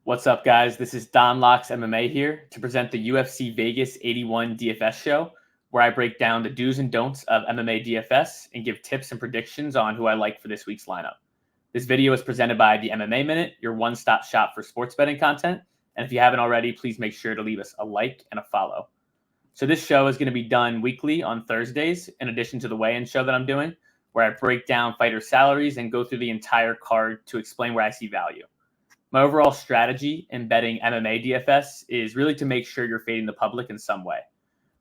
What's up, guys? This is Don Locks MMA here to present the UFC Vegas 81 DFS show, where I break down the do's and don'ts of MMA DFS and give tips and predictions on who I like for this week's lineup. This video is presented by the MMA Minute, your one-stop shop for sports betting content. And if you haven't already, please make sure to leave us a like and a follow. So this show is going to be done weekly on Thursdays, in addition to the weigh-in show that I'm doing, where I break down fighter salaries and go through the entire card to explain where I see value. My overall strategy in betting MMA DFS is really to make sure you're fading the public in some way,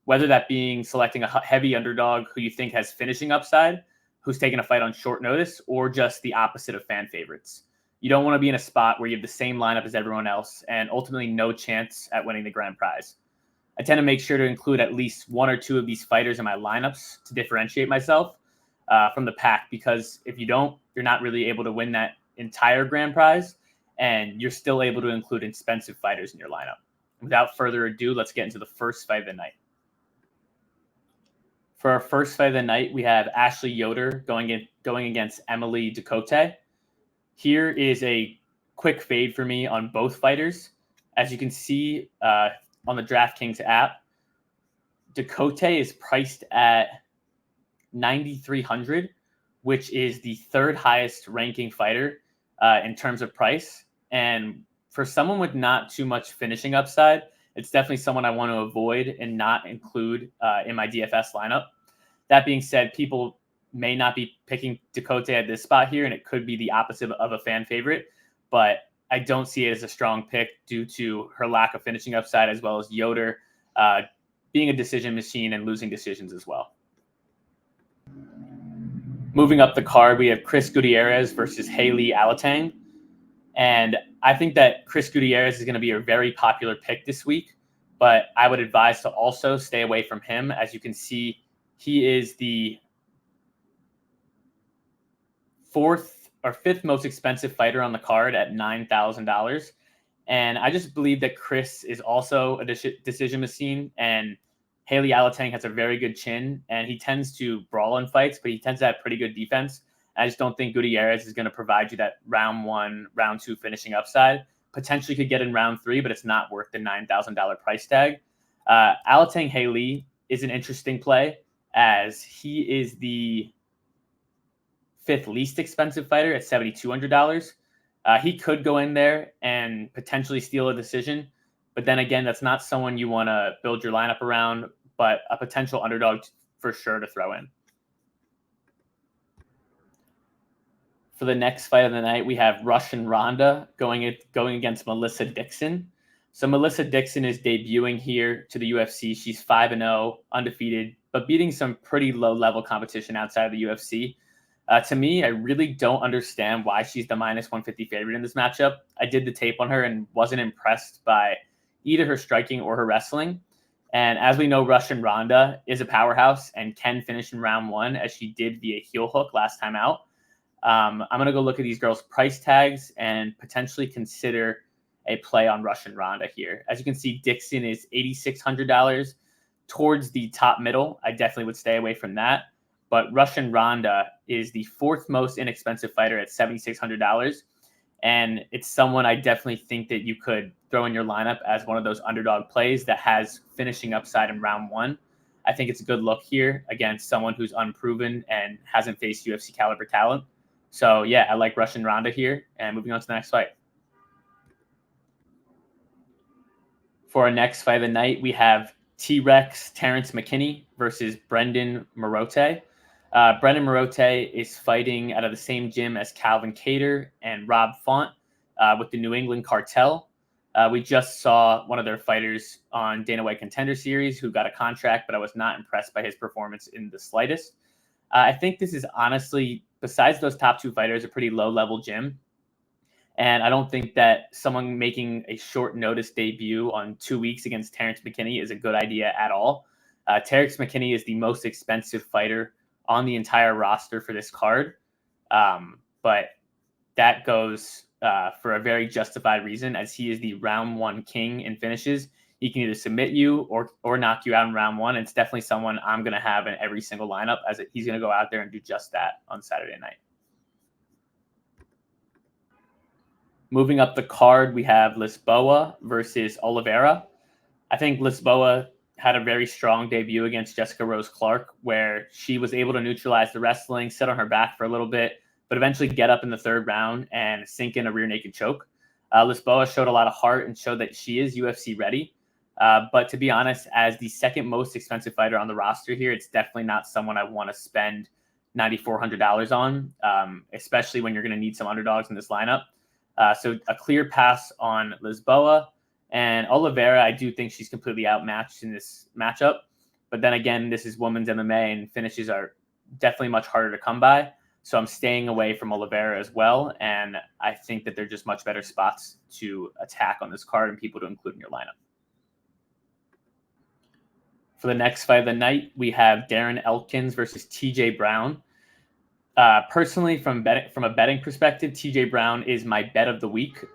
whether that being selecting a heavy underdog who you think has finishing upside, who's taking a fight on short notice, or just the opposite of fan favorites. You don't want to be in a spot where you have the same lineup as everyone else and ultimately no chance at winning the grand prize. I tend to make sure to include at least one or two of these fighters in my lineups to differentiate myself from the pack, because if you don't, you're not really able to win that entire grand prize, and you're still able to include expensive fighters in your lineup. Without further ado, let's get into the first fight of the night. For our first fight of the night, we have Ashley Yoder going against Emily Ducote. Here is a quick fade for me on both fighters. As you can see on the DraftKings app, Ducote is priced at 9,300, which is the third highest ranking fighter in terms of price. And for someone with not too much finishing upside, it's definitely someone I want to avoid and not include in my DFS lineup. That being said, people may not be picking Ducote at this spot here, and it could be the opposite of a fan favorite, but I don't see it as a strong pick due to her lack of finishing upside, as well as Yoder being a decision machine and losing decisions as well. Moving up the card, we have Chris Gutierrez versus Haley Alatang. And I think that Chris Gutierrez is going to be a very popular pick this week, but I would advise to also stay away from him. As you can see, he is the fourth or fifth most expensive fighter on the card at $9,000. And I just believe that Chris is also a decision machine, and Haley Alatang has a very good chin, and he tends to brawl in fights, but he tends to have pretty good defense. I just don't think Gutierrez is going to provide you that round one, round two finishing upside. Potentially could get in round three, but it's not worth the $9,000 price tag. Alatang Haley is an interesting play, as he is the fifth least expensive fighter at $7,200. He could go in there and potentially steal a decision, but then again, that's not someone you want to build your lineup around, but a potential underdog for sure to throw in. For the next fight of the night, we have Russian Ronda going against Melissa Dixon. So Melissa Dixon is debuting here to the UFC. She's 5-0, undefeated, but beating some pretty low-level competition outside of the UFC. To me, I really don't understand why she's the -150 favorite in this matchup. I did the tape on her and wasn't impressed by either her striking or her wrestling. And as we know, Russian Ronda is a powerhouse and can finish in round one, as she did via heel hook last time out. I'm going to go look at these girls' price tags and potentially consider a play on Russian Ronda here. As you can see, Dixon is $8,600 towards the top middle. I definitely would stay away from that. But Russian Ronda is the fourth most inexpensive fighter at $7,600. And it's someone I definitely think that you could throw in your lineup as one of those underdog plays that has finishing upside in round one. I think it's a good look here against someone who's unproven and hasn't faced UFC caliber talent. So, yeah, I like Russian Ronda here. And moving on to the next fight. For our next fight of the night, we have T-Rex Terrence McKinney versus Brendan Marote. Brendan Marote is fighting out of the same gym as Calvin Kattar and Rob Font with the New England Cartel. We just saw one of their fighters on Dana White Contender Series who got a contract, but I was not impressed by his performance in the slightest. I think this is honestly, besides those top two fighters, a pretty low-level gym. And I don't think that someone making a short notice debut on 2 weeks against Terrence McKinney is a good idea at all. Terrence McKinney is the most expensive fighter on the entire roster for this card. But that goes for a very justified reason, as he is the round one king in finishes. He can either submit you or knock you out in round one. It's definitely someone I'm going to have in every single lineup, as he's going to go out there and do just that on Saturday night. Moving up the card, we have Lisboa versus Oliveira. I think Lisboa had a very strong debut against Jessica Rose Clark, where she was able to neutralize the wrestling, sit on her back for a little bit, but eventually get up in the third round and sink in a rear naked choke. Lisboa showed a lot of heart and showed that she is UFC ready. But to be honest, as the second most expensive fighter on the roster here, it's definitely not someone I want to spend $9,400 on, especially when you're going to need some underdogs in this lineup. So a clear pass on Lisboa. And Oliveira, I do think she's completely outmatched in this matchup. But then again, this is women's MMA, and finishes are definitely much harder to come by. So I'm staying away from Oliveira as well. And I think that they're just much better spots to attack on this card and people to include in your lineup. For the next fight of the night, we have Darren Elkins versus TJ Brown. Personally, from a betting perspective, TJ Brown is my bet of the week.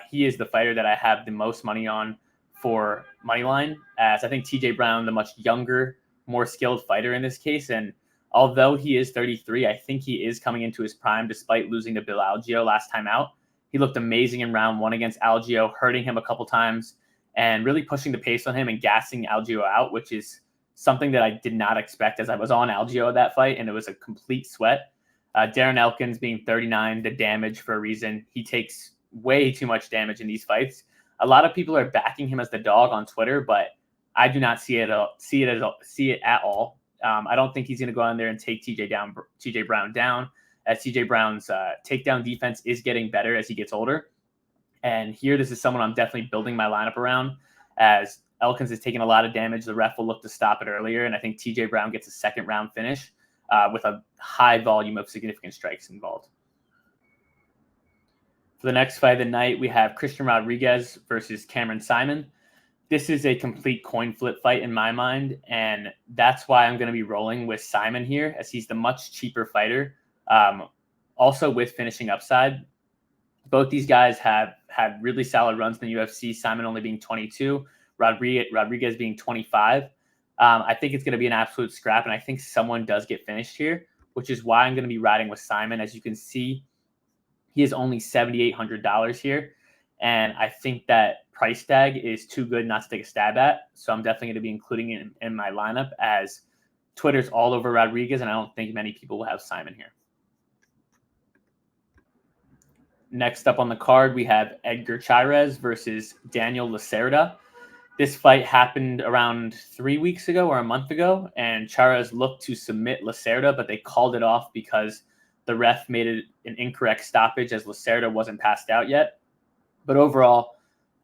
He is the fighter that I have the most money on for Moneyline, as I think TJ Brown, the much younger, more skilled fighter in this case. And although he is 33, I think he is coming into his prime despite losing to Bill Algeo last time out. He looked amazing in round one against Algeo, hurting him a couple times and really pushing the pace on him and gassing Algeo out, which is something that I did not expect, as I was on Algeo at that fight, and it was a complete sweat. Darren Elkins being 39, the damage for a reason. He takes way too much damage in these fights. A lot of people are backing him as the dog on Twitter, but I do not see it at all. I don't think he's going to go in there and take TJ Brown down, as TJ Brown's takedown defense is getting better as he gets older. And here, this is someone I'm definitely building my lineup around, as Elkins is taking a lot of damage. The ref will look to stop it earlier, and I think TJ Brown gets a second round finish with a high volume of significant strikes involved. For the next fight of the night, we have Christian Rodriguez versus Cameron Simon. This is a complete coin flip fight in my mind, and that's why I'm going to be rolling with Simon here, as he's the much cheaper fighter, also with finishing upside. Both these guys have had really solid runs in the UFC, Simon only being 22, Rodriguez being 25. I think it's going to be an absolute scrap, and I think someone does get finished here, which is why I'm going to be riding with Simon. As you can see, he is only $7,800 here, and I think that price tag is too good not to take a stab at, so I'm definitely going to be including it in my lineup, as Twitter's all over Rodriguez, and I don't think many people will have Simon here. Next up on the card, we have Edgar Chairez versus Daniel Lacerda. This fight happened around 3 weeks ago or a month ago, and Chairez looked to submit Lacerda, but they called it off because the ref made it an incorrect stoppage, as Lacerda wasn't passed out yet. But overall,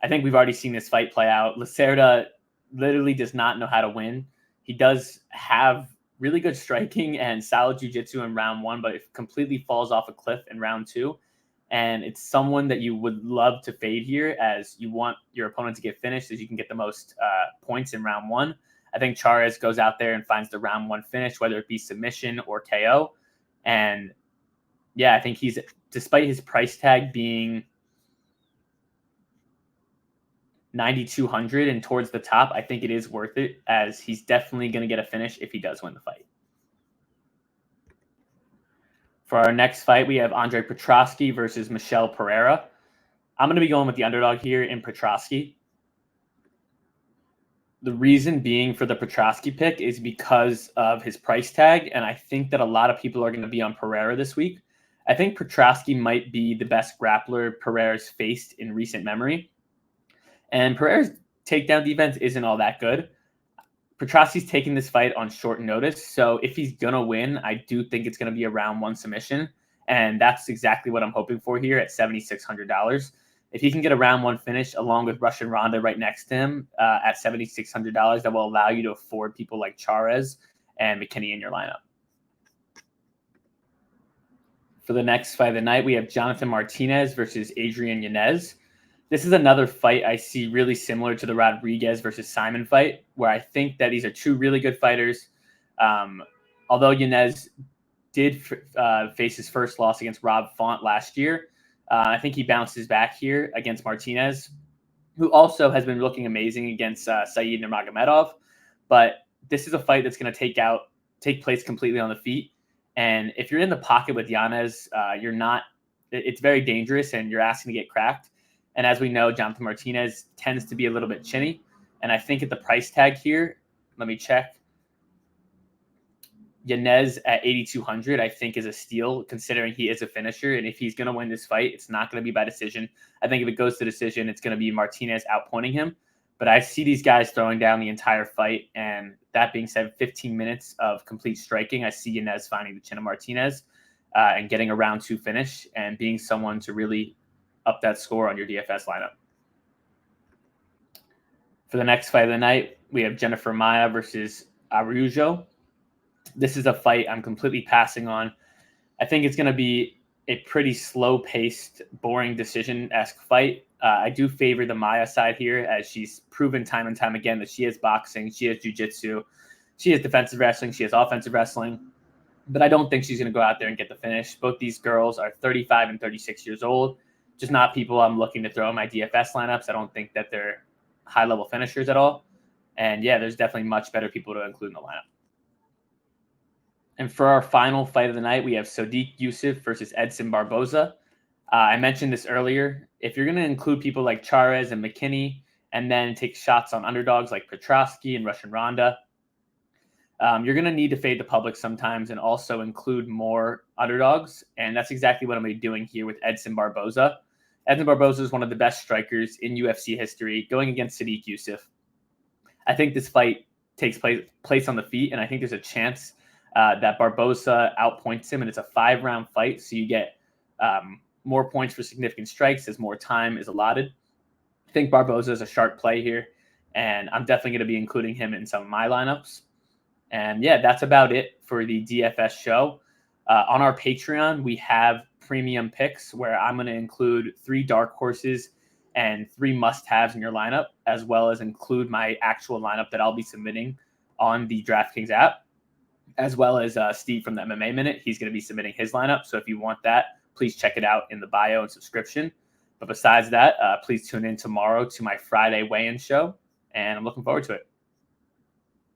I think we've already seen this fight play out. Lacerda literally does not know how to win. He does have really good striking and solid jiu-jitsu in round one, but it completely falls off a cliff in round two. And it's someone that you would love to fade here, as you want your opponent to get finished, as you can get the most points in round one. I think Chairez goes out there and finds the round one finish, whether it be submission or KO. And yeah, I think he's, despite his price tag being 9,200 and towards the top, I think it is worth it, as he's definitely going to get a finish if he does win the fight. For our next fight, we have Andre Petroski versus Michelle Pereira. I'm going to be going with the underdog here in Petroski. The reason being for the Petroski pick is because of his price tag, and I think that a lot of people are going to be on Pereira this week. I think Petroski might be the best grappler Pereira's faced in recent memory, and Pereira's takedown defense isn't all that good. Petroski's taking this fight on short notice, so if he's going to win, I do think it's going to be a round one submission, and that's exactly what I'm hoping for here at $7,600. If he can get a round one finish along with Russian Ronda right next to him at $7,600, that will allow you to afford people like Chairez and McKinney in your lineup. For the next fight of the night, we have Jonathan Martinez versus Adrian Yanez. This is another fight I see really similar to the Rodriguez versus Simon fight, where I think that these are two really good fighters. Although Yanez did face his first loss against Rob Font last year, I think he bounces back here against Martinez, who also has been looking amazing against Said Nurmagomedov. But this is a fight that's going to take place completely on the feet. And if you're in the pocket with Yanez, you're not it's very dangerous, and you're asking to get cracked. And as we know, Jonathan Martinez tends to be a little bit chinny. And I think at the price tag here, let me check. Yanez at 8,200, I think, is a steal, considering he is a finisher. And if he's going to win this fight, it's not going to be by decision. I think if it goes to decision, it's going to be Martinez outpointing him. But I see these guys throwing down the entire fight. And that being said, 15 minutes of complete striking, I see Yanez finding the chin of Martinez and getting a round 2 finish and being someone to really up that score on your DFS lineup. For the next fight of the night, we have Jennifer Maia versus Araujo. This is a fight I'm completely passing on. I think it's going to be a pretty slow-paced, boring decision-esque fight. I do favor the Maia side here, as she's proven time and time again that she has boxing, she has jiu-jitsu, she has defensive wrestling, she has offensive wrestling. But I don't think she's going to go out there and get the finish. Both these girls are 35 and 36 years old. Just not people I'm looking to throw in my DFS lineups. I don't think that they're high-level finishers at all. And yeah, there's definitely much better people to include in the lineup. And for our final fight of the night, we have Sodiq Yusuff versus Edson Barboza. I mentioned this earlier. If you're going to include people like Charez and McKinney and then take shots on underdogs like Petrosky and Russian Ronda, you're going to need to fade the public sometimes and also include more underdogs. And that's exactly what I'm going to be doing here with Edson Barboza. Edson Barboza is one of the best strikers in UFC history, going against Sodiq Yusuff. I think this fight takes place on the feet, and I think there's a chance that Barboza outpoints him, and it's a 5-round fight, so you get more points for significant strikes as more time is allotted. I think Barboza is a sharp play here, and I'm definitely going to be including him in some of my lineups. And yeah, that's about it for the DFS show. On our Patreon, we have premium picks where I'm going to include 3 dark horses and 3 must-haves in your lineup, as well as include my actual lineup that I'll be submitting on the DraftKings app, as well as Steve from the MMA Minute. He's going to be submitting his lineup. So if you want that, please check it out in the bio and subscription. But besides that, please tune in tomorrow to my Friday weigh-in show, and I'm looking forward to it.